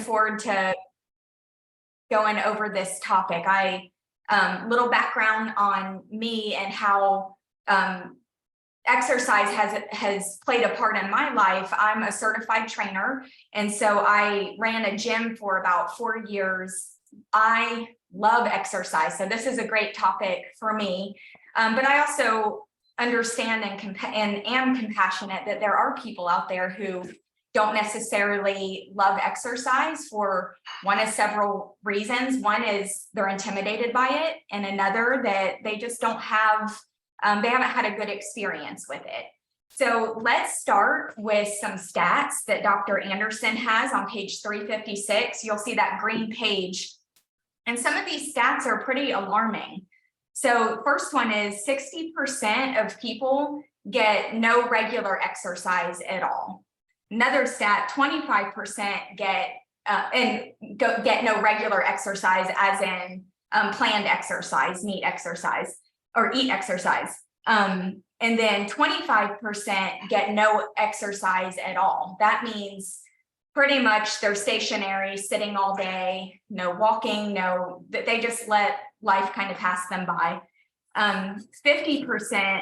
forward to going over this topic. Little background on me and how exercise has played a part in my life. I'm a certified trainer, and so I ran a gym for about 4 years. I love exercise, so this is a great topic for me. But I also understand and am compassionate that there are people out there who don't necessarily love exercise for one of several reasons. One is they're intimidated by it, and another that they just don't have, they haven't had a good experience with it. So let's start with some stats that Dr. Anderson has on page 356. You'll see that green page. And some of these stats are pretty alarming. So first one is 60% of people get no regular exercise at all. Another stat, 25% get no regular exercise, as in planned exercise, eat exercise. And then 25% get no exercise at all. That means pretty much they're stationary, sitting all day, no walking, they just let life kind of pass them by. 50%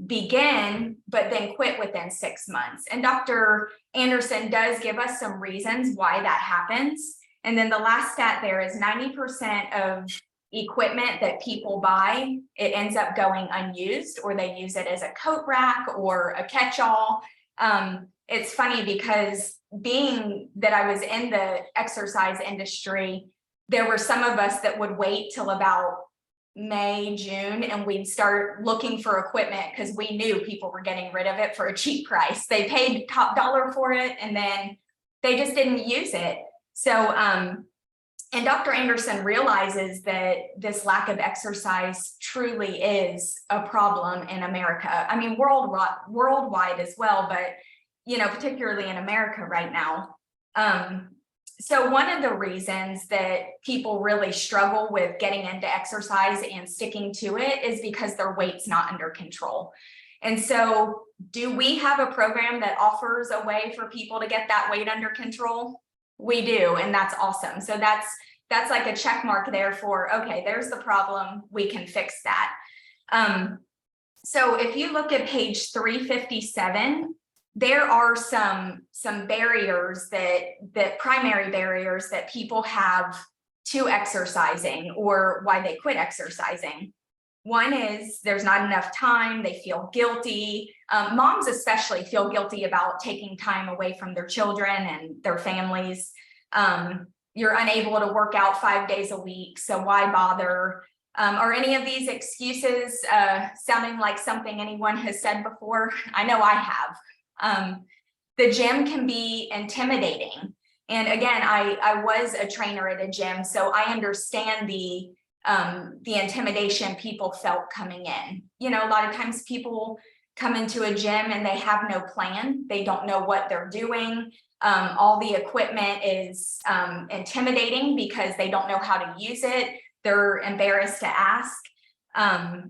begin, but then quit within 6 months. And Dr. Anderson does give us some reasons why that happens. And then the last stat there is 90% of equipment that people buy, it ends up going unused, or they use it as a coat rack or a catch-all. It's funny because being that I was in the exercise industry, there were some of us that would wait till about May, June, and we'd start looking for equipment because we knew people were getting rid of it for a cheap price. They paid top dollar for it, and then they just didn't use it. So, and Dr. Anderson realizes that this lack of exercise truly is a problem in America. I mean, worldwide as well, but particularly in America right now. So one of the reasons that people really struggle with getting into exercise and sticking to it is because their weight's not under control. And so do we have a program that offers a way for people to get that weight under control? We do, and that's awesome. So that's like a check mark there for, okay, there's the problem, we can fix that. So if you look at page 357, there are some barriers that primary barriers that people have to exercising, or why they quit exercising. One is there's not enough time. They feel guilty. Moms especially feel guilty about taking time away from their children and their families. You're unable to work out 5 days a week, so why bother? Are any of these excuses sounding like something anyone has said before? I know I have. The gym can be intimidating. And again, I was a trainer at a gym, so I understand the intimidation people felt coming in. A lot of times people come into a gym and they have no plan. They don't know what they're doing. All the equipment is intimidating because they don't know how to use it. They're embarrassed to ask.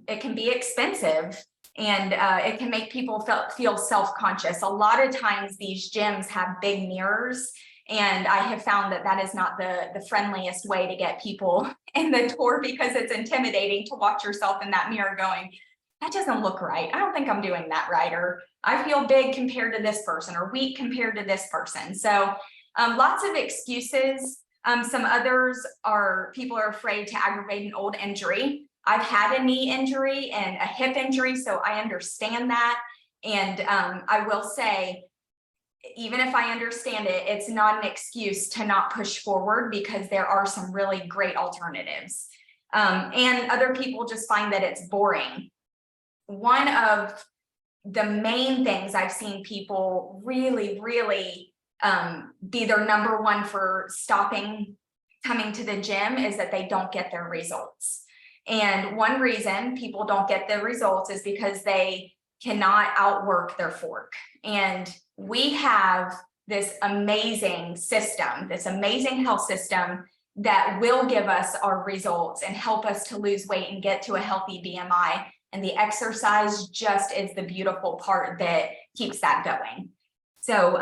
It can be expensive. And it can make people feel self-conscious. A lot of times these gyms have big mirrors, and I have found that is not the friendliest way to get people in the door, because it's intimidating to watch yourself in that mirror going, that doesn't look right. I don't think I'm doing that right. Or I feel big compared to this person, or weak compared to this person. So lots of excuses. Some others are people are afraid to aggravate an old injury. I've had a knee injury and a hip injury, so I understand that. And I will say, even if I understand it, it's not an excuse to not push forward, because there are some really great alternatives. And other people just find that it's boring. One of the main things I've seen people really be their number one for stopping coming to the gym is that they don't get their results. And one reason people don't get the results is because they cannot outwork their fork. And we have this amazing system, this amazing health system that will give us our results and help us to lose weight and get to a healthy BMI. And the exercise just is the beautiful part that keeps that going. So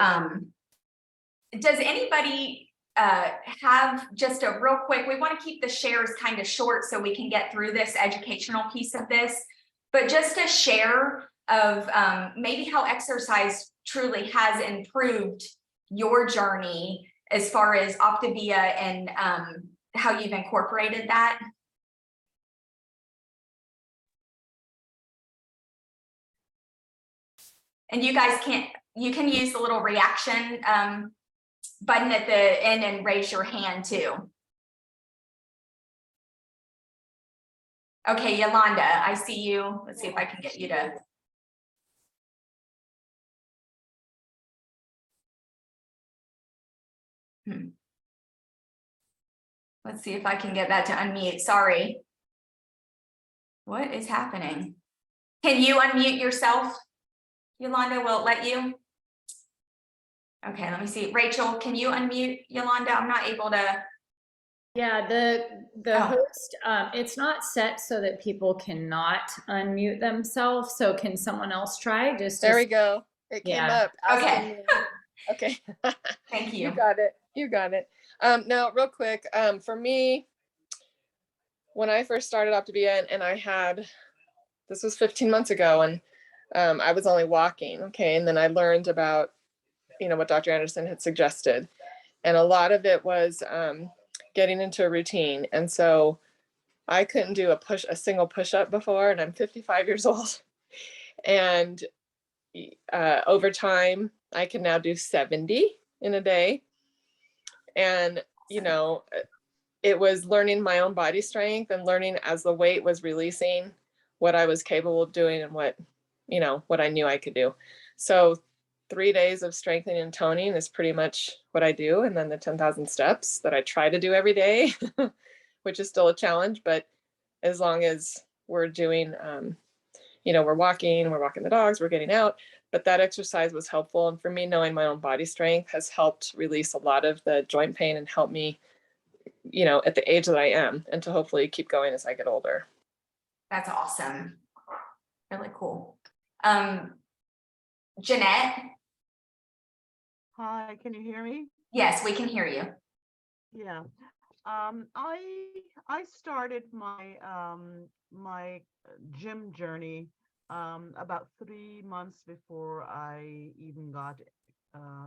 does anybody have just a real quick, we want to keep the shares kind of short so we can get through this educational piece of this, but just a share of maybe how exercise truly has improved your journey as far as Optavia and how you've incorporated that. And you guys you can use the little reaction button at the end and raise your hand too. Okay, Yolanda, I see you. Let's see if I can get you to. Let's see if I can get that to unmute. Sorry. What is happening? Can you unmute yourself? Yolanda, will it let you? Okay, let me see. Rachel, can you unmute Yolanda? I'm not able to. Yeah, the host, it's not set so that people cannot unmute themselves. So can someone else try? There we go. It came up. Okay. Okay. Thank you. You got it. You got it. Now, real quick, for me, when I first started Optavia and I had, this was 15 months ago, and I was only walking. Okay. And then I learned about, what Dr. Anderson had suggested. And a lot of it was getting into a routine. And so I couldn't do a single push-up before, and I'm 55 years old. And over time, I can now do 70 in a day. And, it was learning my own body strength and learning as the weight was releasing what I was capable of doing and what I knew I could do. So 3 days of strengthening and toning is pretty much what I do. And then the 10,000 steps that I try to do every day, which is still a challenge, but as long as we're doing, we're walking the dogs, we're getting out, but that exercise was helpful. And for me, knowing my own body strength has helped release a lot of the joint pain and help me, at the age that I am, and to hopefully keep going as I get older. That's awesome. Really cool. Jeanette. Hi, can you hear me? Yes, we can hear you. Yeah. I started my my gym journey about 3 months before I even got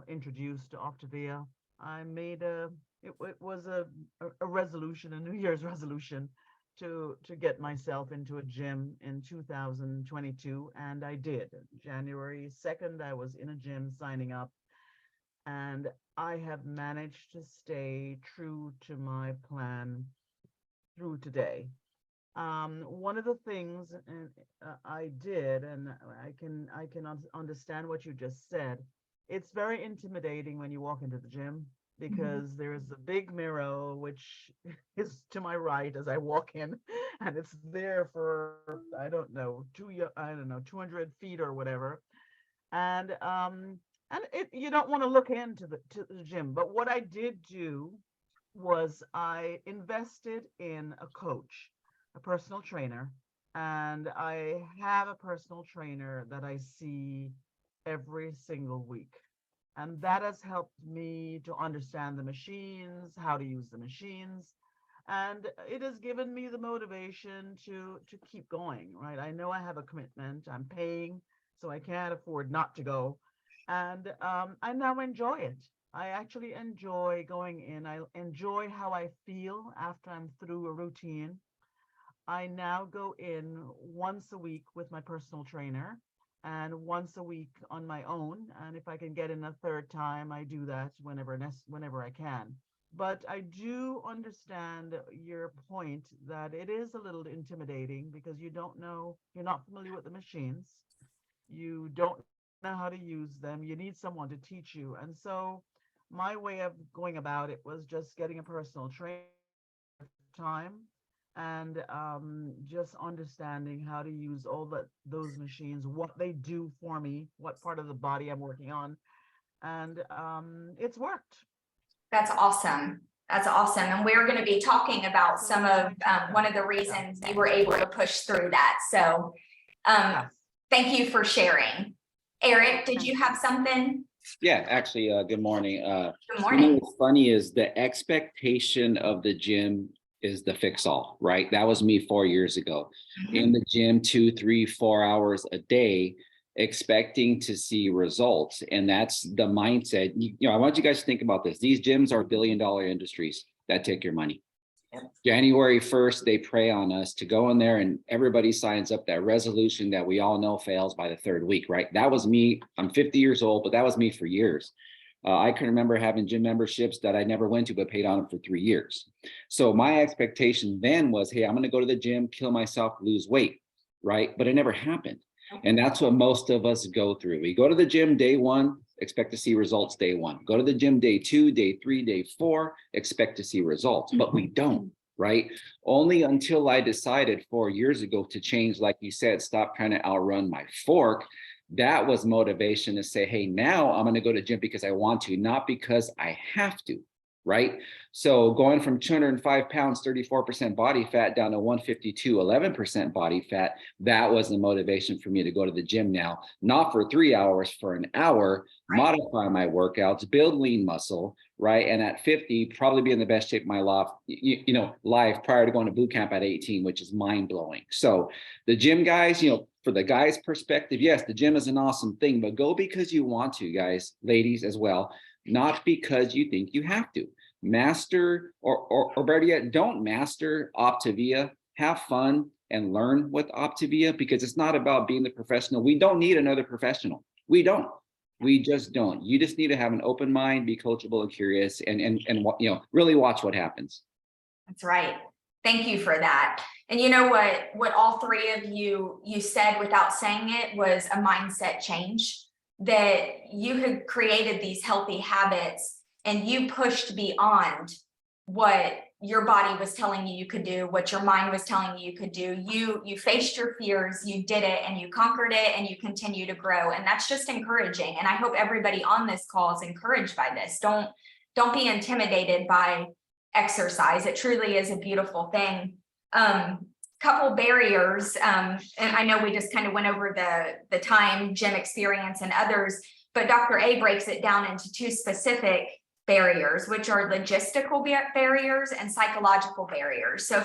introduced to Optavia. I made it was a resolution, a New Year's resolution to get myself into a gym in 2022, and I did. January 2nd, I was in a gym signing up, and I have managed to stay true to my plan through today. One of the things I did, and I can understand what you just said. It's very intimidating when you walk into the gym because there's a big mirror which is to my right as I walk in, and it's there for I don't know 200 feet or whatever, and you don't want to look into the gym. But what I did do was I invested in a coach, a personal trainer, and I have a personal trainer that I see every single week. And that has helped me to understand the machines, how to use the machines. And it has given me the motivation to keep going, right? I know I have a commitment, I'm paying, so I can't afford not to go. And I now enjoy it. I actually enjoy going in. I enjoy how I feel after I'm through a routine. I now go in once a week with my personal trainer and once a week on my own. And if I can get in a third time, I do that whenever I can. But I do understand your point that it is a little intimidating because you don't know, you're not familiar with the machines. You don't know how to use them. You need someone to teach you. And so my way of going about it was just getting a personal trainer time and just understanding how to use all those machines, what they do for me, what part of the body I'm working on. And it's worked. That's awesome. That's awesome. And we're going to be talking about some of one of the reasons you were able to push through that. So thank you for sharing. Eric, did you have something? Yeah, actually, good morning. Good You know morning. what's funny is the expectation of the gym is the fix all, right? That was me 4 years ago. In the gym, 2, 3, 4 hours a day, expecting to see results. And that's the mindset. I want you guys to think about this. These gyms are billion-dollar industries that take your money. January 1st, they prey on us to go in there and everybody signs up that resolution that we all know fails by the 3rd week, right? That was me. I'm 50 years old, but that was me for years. I can remember having gym memberships that I never went to, but paid on them for 3 years. So my expectation then was, hey, I'm going to go to the gym, kill myself, lose weight, right? But it never happened. And that's what most of us go through. We go to the gym day 1, expect to see results day 1. Go to the gym day 2, day 3, day 4, expect to see results, but we don't, right? Only until I decided 4 years ago to change, like you said, stop trying to outrun my fork. That was motivation to say, hey, now I'm going to go to gym because I want to, not because I have to, right? So going from 205 pounds, 34% body fat down to 152, 11% body fat, that was the motivation for me to go to the gym now, not for 3 hours, for an hour, modify my workouts, build lean muscle, right? And at 50, probably be in the best shape of my life prior to going to boot camp at 18, which is mind blowing. So the gym guys, for the guys' perspective, yes, the gym is an awesome thing, but go because you want to, guys, ladies as well, not because you think you have to. Master or better yet, don't master Optavia. Have fun and learn with Optavia, because it's not about being the professional. We don't need another professional. We don't. We just don't. You just need to have an open mind, be coachable and curious, and really watch what happens. That's right. Thank you for that. And you know what all three of you said without saying it was a mindset change, that you had created these healthy habits and you pushed beyond what your body was telling you could do, what your mind was telling you could do. You faced your fears, you did it, and you conquered it, and you continue to grow. And that's just encouraging. And I hope everybody on this call is encouraged by this. Don't be intimidated by exercise. It truly is a beautiful thing. Couple barriers, and I know we just kind of went over the time, gym experience, and others, but Dr. A breaks it down into 2 specific barriers, which are logistical barriers and psychological barriers. So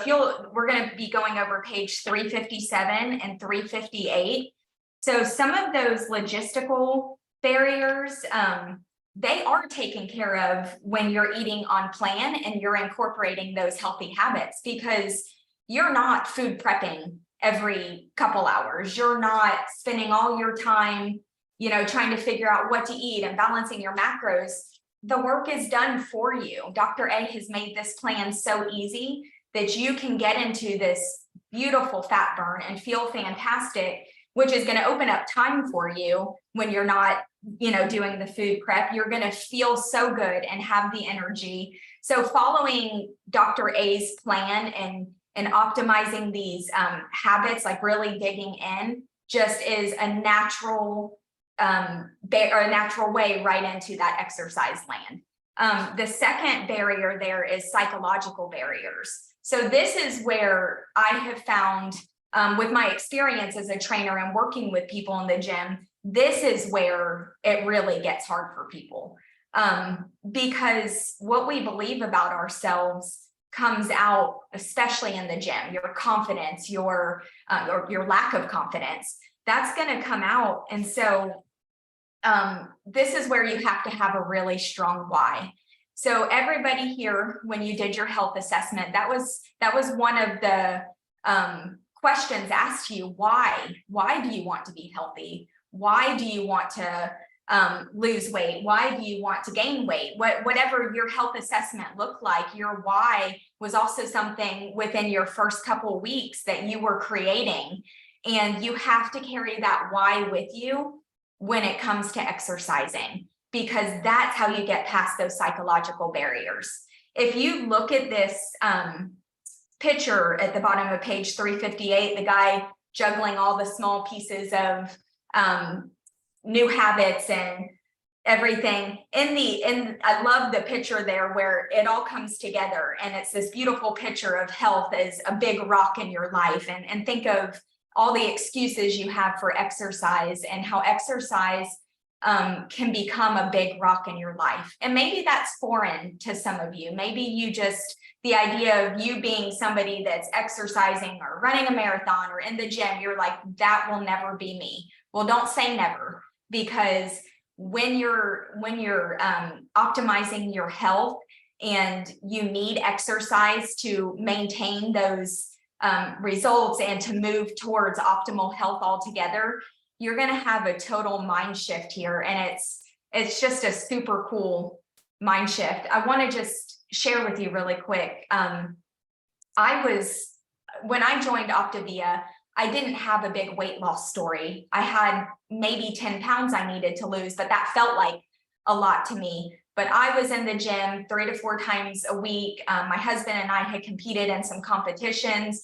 we're going to be going over page 357 and 358. So some of those logistical barriers, they are taken care of when you're eating on plan and you're incorporating those healthy habits, because you're not food prepping every couple hours. You're not spending all your time, trying to figure out what to eat and balancing your macros. The work is done for you. Dr. A has made this plan so easy that you can get into this beautiful fat burn and feel fantastic, which is going to open up time for you when you're not, doing the food prep. You're going to feel so good and have the energy. So following Dr. A's plan and optimizing these habits, like really digging in, just is a natural way right into that exercise land. The second barrier there is psychological barriers. So this is where I have found, with my experience as a trainer and working with people in the gym, this is where it really gets hard for people, because what we believe about ourselves comes out, especially in the gym. Your confidence, your lack of confidence, that's going to come out. And so this is where you have to have a really strong why. So everybody here, when you did your health assessment, that was one of the questions asked you. Why do you want to be healthy? Why do you want to lose weight? Why do you want to gain weight? Whatever your health assessment looked like, your why was also something within your first couple of weeks that you were creating. And you have to carry that why with you when it comes to exercising, because that's how you get past those psychological barriers. If you look at this picture at the bottom of page 358, the guy juggling all the small pieces of new habits and everything I love the picture there where it all comes together, and it's this beautiful picture of health as a big rock in your life. And think of all the excuses you have for exercise and how exercise can become a big rock in your life. And maybe that's foreign to some of you. Maybe you just, the idea of you being somebody that's exercising or running a marathon or in the gym, you're like, that will never be me. Well, don't say never, because when you're optimizing your health and you need exercise to maintain those results and to move towards optimal health altogether, you're going to have a total mind shift here. And it's just a super cool mind shift. I want to just share with you really quick. When I joined Optavia, I didn't have a big weight loss story. I had maybe 10 pounds I needed to lose, but that felt like a lot to me. But I was in the gym 3 to 4 times a week. My husband and I had competed in some competitions.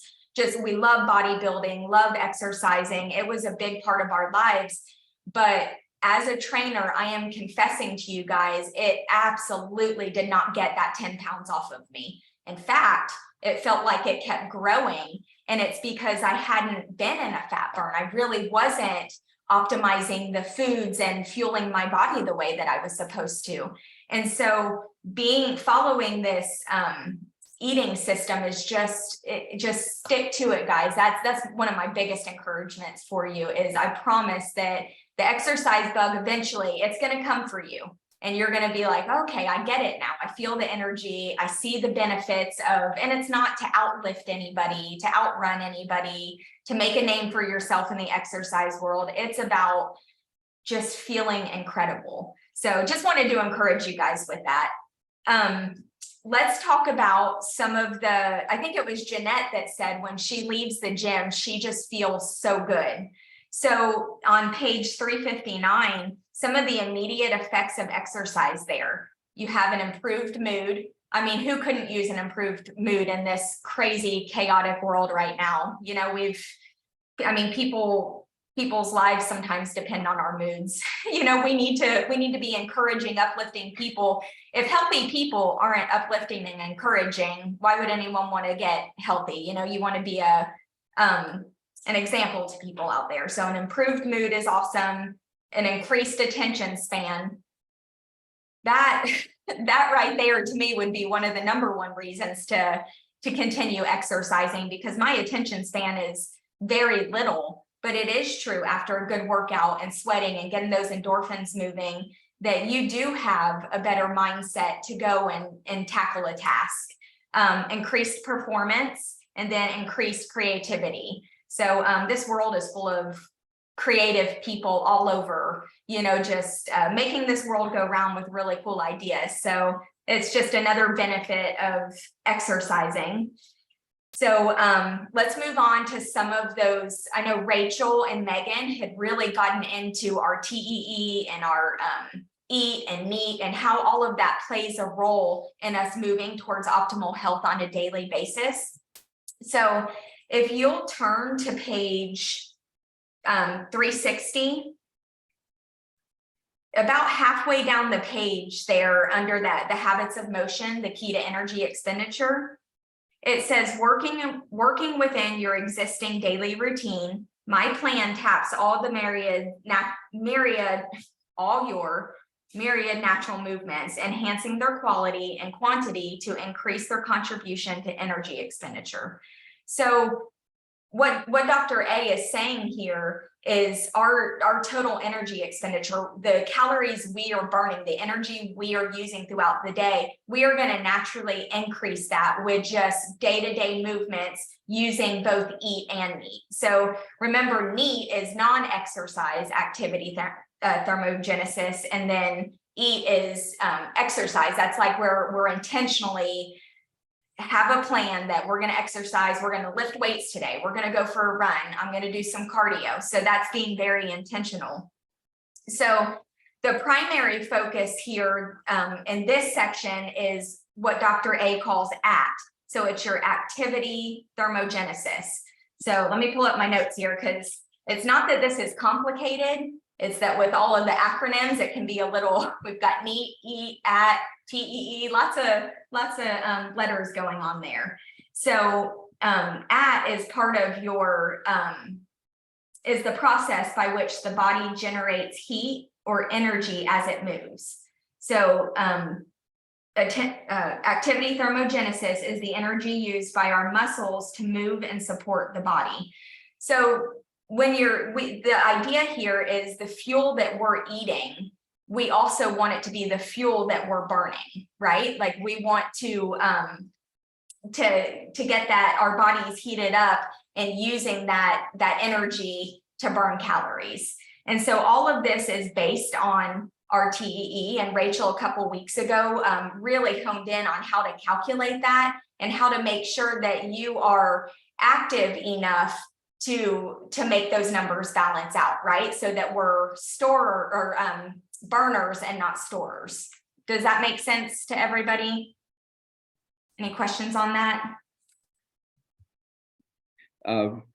We love bodybuilding, love exercising. It was a big part of our lives. But as a trainer, I am confessing to you guys, it absolutely did not get that 10 pounds off of me. In fact, it felt like it kept growing. And it's because I hadn't been in a fat burn. I really wasn't optimizing the foods and fueling my body the way that I was supposed to. And so following this eating system is just stick to it, guys. That's one of my biggest encouragements for you is I promise that the exercise bug, eventually it's going to come for you. And you're going to be like, okay, I get it now. I feel the energy. I see the benefits of, and it's not to outlift anybody, to outrun anybody, to make a name for yourself in the exercise world. It's about just feeling incredible. So just wanted to encourage you guys with that. Let's talk about some of I think it was Jeanette that said when she leaves the gym, she just feels so good. So on page 359, some of the immediate effects of exercise there. You have an improved mood. I mean, who couldn't use an improved mood in this crazy, chaotic world right now? You know, people's lives sometimes depend on our moods. You know, we need to be encouraging, uplifting people. If healthy people aren't uplifting and encouraging, why would anyone want to get healthy? You know, you want to be an example to people out there. So an improved mood is awesome. An increased attention span. That right there to me would be one of the #1 reasons to continue exercising, because my attention span is very little. But it is true after a good workout and sweating and getting those endorphins moving that you do have a better mindset to go and tackle a task. Increased performance and then increased creativity. So this world is full of creative people all over, you know, just making this world go round with really cool ideas. So it's just another benefit of exercising. So let's move on to some of those. I know Rachel and Megan had really gotten into our TEE and our eat and neat and how all of that plays a role in us moving towards optimal health on a daily basis. So if you'll turn to page 360, about halfway down the page there under that, the habits of motion, the key to energy expenditure, it says working within your existing daily routine. My plan taps all your myriad natural movements, enhancing their quality and quantity to increase their contribution to energy expenditure. So what Dr. A is saying here is our total energy expenditure, the calories we are burning, the energy we are using throughout the day, we are going to naturally increase that with just day-to-day movements using both eat and neat. So remember, neat is non-exercise activity thermogenesis, and then eat is exercise. That's like where we're intentionally have a plan that we're going to exercise, we're going to lift weights today, we're going to go for a run, I'm going to do some cardio. So that's being very intentional. So the primary focus here in this section is what Dr. A calls ACT. So it's your activity thermogenesis. So let me pull up my notes here, because it's not that this is complicated. It's that with all of the acronyms, it can be a little, we've got NEAT, EAT, AT, TEE, lots of letters going on there. So AT is part of your, is the process by which the body generates heat or energy as it moves. So activity thermogenesis is the energy used by our muscles to move and support the body. So when the idea here is the fuel that we're eating, we also want it to be the fuel that we're burning, right? Like we want to get that our bodies heated up and using that energy to burn calories. And so all of this is based on RTE, and Rachel a couple weeks ago really honed in on how to calculate that and how to make sure that you are active enough to make those numbers balance out, right? So that we're burners and not storers. Does that make sense to everybody? Any questions on that?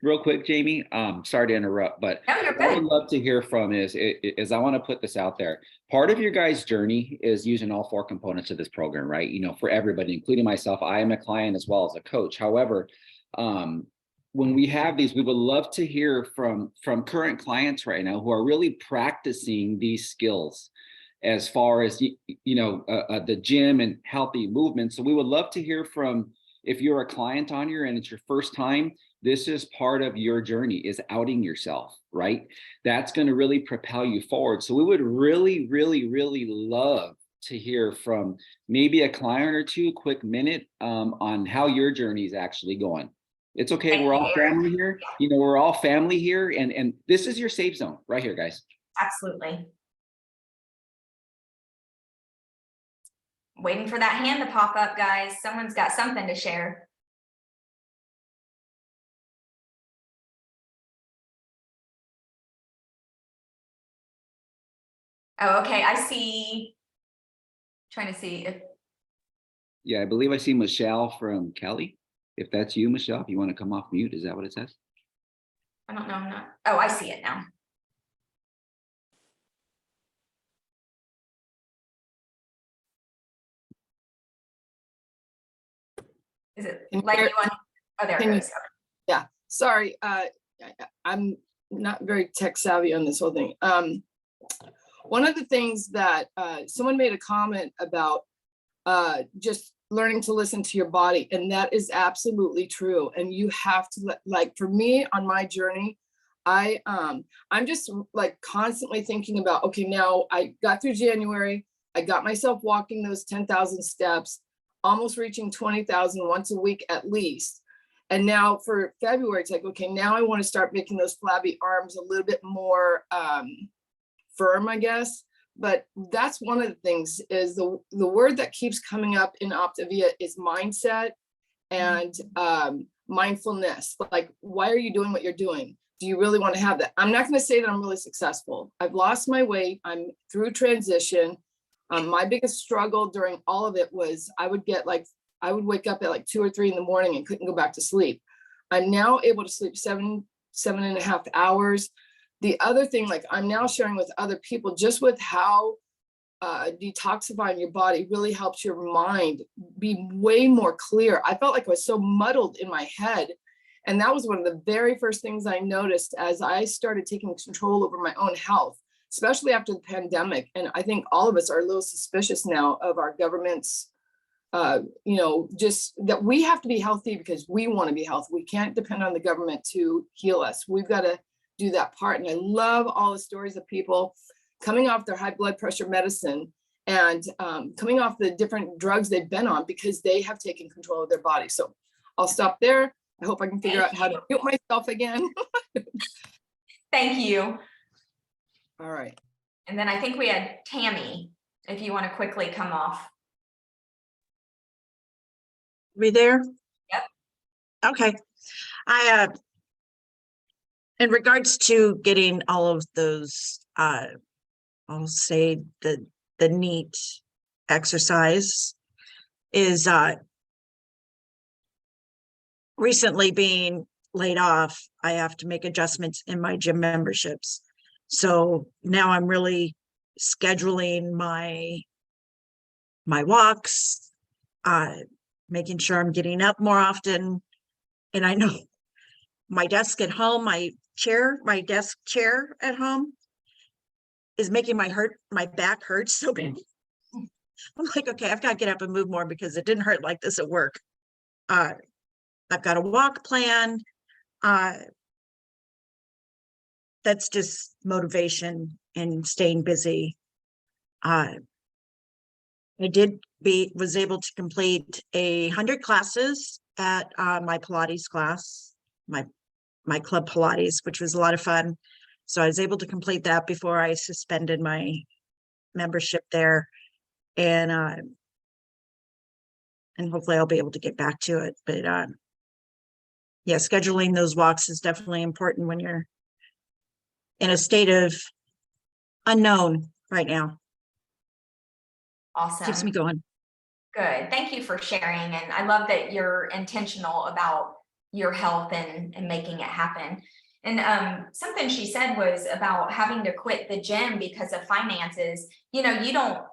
Real quick, Jamie, sorry to interrupt, but No, you're what I would good. love to hear from is I want to put this out there. Part of your guys' journey is using all 4 components of this program, right? You know, for everybody, including myself, I am a client as well as a coach. However, when we have these, we would love to hear from current clients right now who are really practicing these skills as far as, the gym and healthy movement. So we would love to hear from, if you're a client on here and it's your first time, this is part of your journey, is outing yourself, right? That's going to really propel you forward. So we would really, really, really love to hear from maybe a client or two, quick minute on how your journey is actually going. It's okay. We're all family here. You know, we're all family here. And this is your safe zone right here, guys. Absolutely. Waiting for that hand to pop up, guys. Someone's got something to share. Oh, okay. I see. Trying to see if. Yeah, I believe I see Michelle from Kelly. If that's you, Michelle, if you want to come off mute, is that what it says? I don't know. I'm not. Oh, I see it now. Is it like you want? Oh, there it goes. Yeah, sorry. I'm not very tech savvy on this whole thing. One of the things that someone made a comment about just learning to listen to your body, and that is absolutely true. And you have to, like, for me on my journey, I'm just like constantly thinking about, okay, now I got through January, I got myself walking those 10,000 steps, almost reaching 20,000 once a week at least. And now for February, it's like, okay, now I want to start making those flabby arms a little bit more firm, I guess. But that's one of the things, is the word that keeps coming up in Optavia is mindset and mindfulness. Like, why are you doing what you're doing? Do you really want to have that? I'm not going to say that I'm really successful. I've lost my weight. I'm through transition. My biggest struggle during all of it was I would wake up at like 2 or 3 in the morning and couldn't go back to sleep. I'm now able to sleep 7.5 hours. The other thing, like I'm now sharing with other people, just with how detoxifying your body really helps your mind be way more clear. I felt like I was so muddled in my head. And that was one of the very first things I noticed as I started taking control over my own health, especially after the pandemic. And I think all of us are a little suspicious now of our government's, just that we have to be healthy because we want to be healthy. We can't depend on the government to heal us. We've got to do that part. And I love all the stories of people coming off their high blood pressure medicine and coming off the different drugs they've been on because they have taken control of their body. So I'll stop there. I hope I can figure out how to mute myself again. Thank you. All right. And then I think we had Tammy, if you want to quickly come off. We there? Yep. Okay. In regards to getting all of those, I'll say the NEAT exercise is recently being laid off. I have to make adjustments in my gym memberships. So now I'm really scheduling my walks, making sure I'm getting up more often. And I know my desk at home, my desk chair at home is making my back hurt so bad. I'm like, okay, I've got to get up and move more because it didn't hurt like this at work. I've got a walk plan. That's just motivation and staying busy. I was able to complete 100 classes at my Pilates class, my club Pilates, which was a lot of fun. So I was able to complete that before I suspended my membership there. And hopefully I'll be able to get back to it. But yeah, scheduling those walks is definitely important when you're in a state of unknown right now. Keeps me Awesome. going. Good. Thank you for sharing. And I love that you're intentional about your health and making it happen. And something she said was about having to quit the gym because of finances. You know,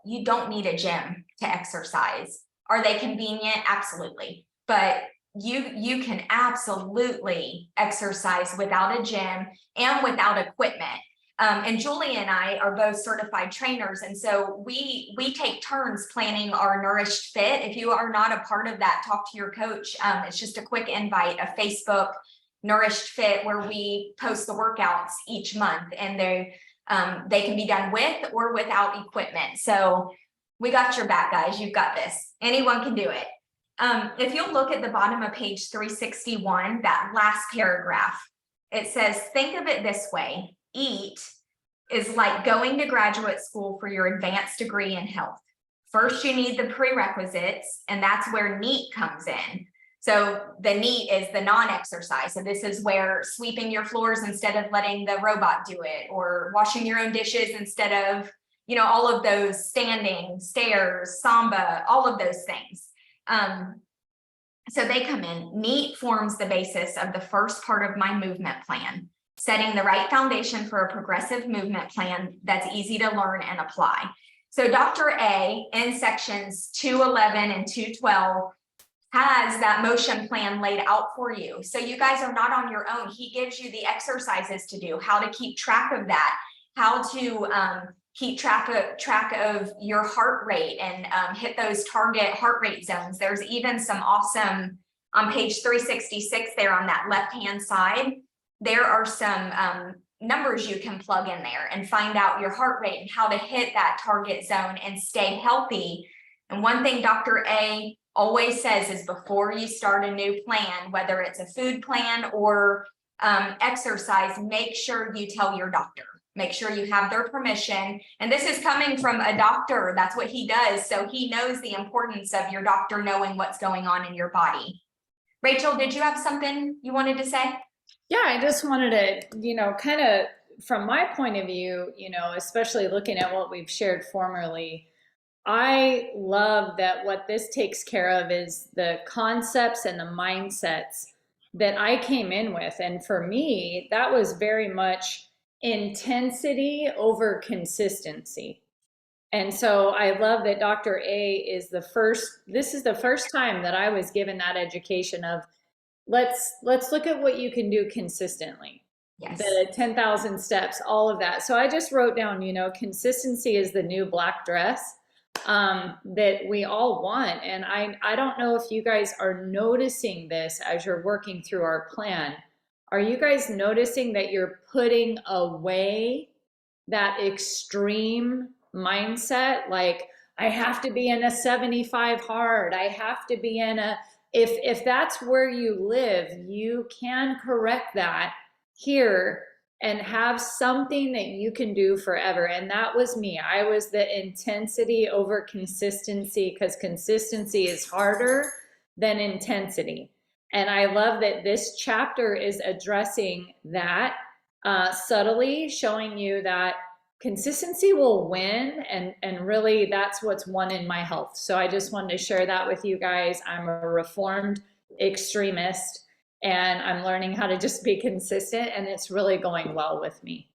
you don't need a gym to exercise. Are they convenient? Absolutely. But you can absolutely exercise without a gym and without equipment. And Julie and I are both certified trainers. And so we take turns planning our Nourished Fit. If you are not a part of that, talk to your coach. It's just a quick invite, a Facebook Nourished Fit, where we post the workouts each month, and they can be done with or without equipment. So we got your back, guys. You've got this. Anyone can do it. If you'll look at the bottom of page 361, that last paragraph, it says, think of it this way. EAT is like going to graduate school for your advanced degree in health. First, you need the prerequisites, and that's where NEAT comes in. So the NEAT is the non-exercise. So this is where sweeping your floors instead of letting the robot do it, or washing your own dishes instead of, you know, all of those standing, stairs, Samba, all of those things. So they come in. NEAT forms the basis of the first part of my movement plan, setting the right foundation for a progressive movement plan that's easy to learn and apply. So Dr. A in sections 211 and 212 has that motion plan laid out for you. So you guys are not on your own. He gives you the exercises to do, how to keep track of that, how to keep track of your heart rate and hit those target heart rate zones. There's even some awesome, on page 366 there on that left-hand side, there are some numbers you can plug in there and find out your heart rate and how to hit that target zone and stay healthy. And one thing Dr. A always says is, before you start a new plan, whether it's a food plan or exercise, make sure you tell your doctor. Make sure you have their permission. And this is coming from a doctor. That's what he does. So he knows the importance of your doctor knowing what's going on in your body. Rachel, did you have something you wanted to say? Yeah, I just wanted to, you know, kind of from my point of view, you know, especially looking at what we've shared formerly, I love that what this takes care of is the concepts and the mindsets that I came in with. And for me, that was very much intensity over consistency. And so I love that Dr. A is this is the first time that I was given that education of, let's look at what you can do consistently. Yes. The 10,000 steps, all of that. So I just wrote down, you know, consistency is the new black dress that we all want. And I don't know if you guys are noticing this as you're working through our plan. Are you guys noticing that you're putting away that extreme mindset? Like, I have to be in a 75 hard. I have to be in a, if that's where you live, you can correct that here and have something that you can do forever. And that was me. I was the intensity over consistency, because consistency is harder than intensity. And I love that this chapter is addressing that subtly, showing you that consistency will win, and really that's what's won in my health. So I just wanted to share that with you guys. I'm a reformed extremist, and I'm learning how to just be consistent, and it's really going well with me.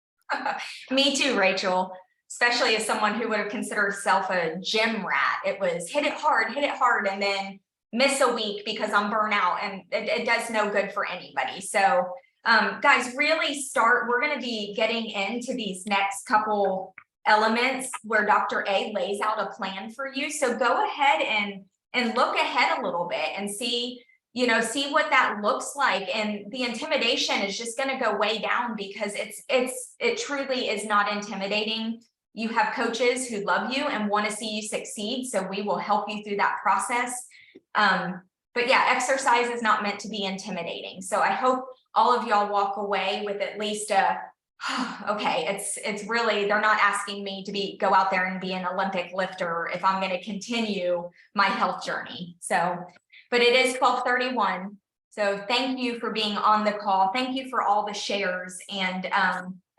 Me too, Rachel, especially as someone who would have considered herself a gym rat. It was hit it hard, and then miss a week because I'm burnt out, and it does no good for anybody. So guys, really we're going to be getting into these next couple elements where Dr. A lays out a plan for you. So go ahead and look ahead a little bit and see, you know, see what that looks like. And the intimidation is just going to go way down because it truly is not intimidating. You have coaches who love you and want to see you succeed. So we will help you through that process. But yeah, exercise is not meant to be intimidating. So I hope all of y'all walk away with at least a, okay, it's really, they're not asking me to go out there and be an Olympic lifter if I'm going to continue my health journey. So, but it is 12:31. So thank you for being on the call. Thank you for all the shares. And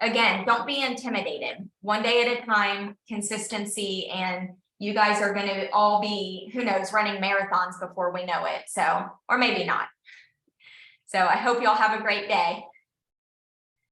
again, don't be intimidated. One day at a time, consistency, and you guys are going to all be, who knows, running marathons before we know it. So, or maybe not. So I hope y'all have a great day.